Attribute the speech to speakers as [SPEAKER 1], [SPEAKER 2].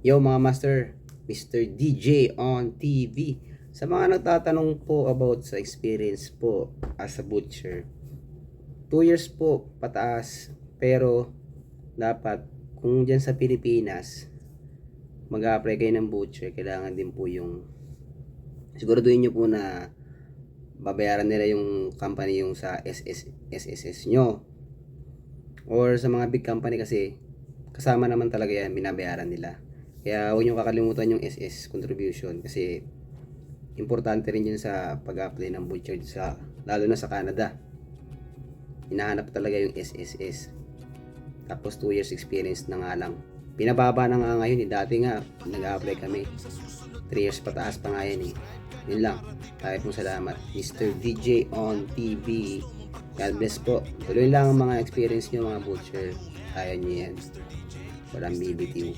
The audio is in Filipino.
[SPEAKER 1] Yo mga master, Mr. DJ on TV. Sa mga nagtatanong po about sa experience po as a butcher, 2 years po pataas. Pero dapat kung dyan sa Pilipinas mag-a-apply kayo ng butcher, kailangan din po yung siguraduhin nyo po na babayaran nila yung company yung sa SSS nyo, or sa mga big company kasi kasama naman talaga yan, binabayaran nila. Kaya huwag nyo kakalimutan yung SS contribution kasi importante rin yun sa pag-apply ng butcher sa, lalo na sa Canada. Hinahanap talaga yung SSS. Tapos 2 years experience na nga lang. Pinababa na nga ngayon eh. Dati nga nag-apply kami 3 years pataas pa nga yan eh. Yun lang. Tayo pong salamat. Mr. DJ on TV. God bless po. Tuloy lang ang mga experience nyo mga butcher. Kaya nyo yan. Walang bibitiw.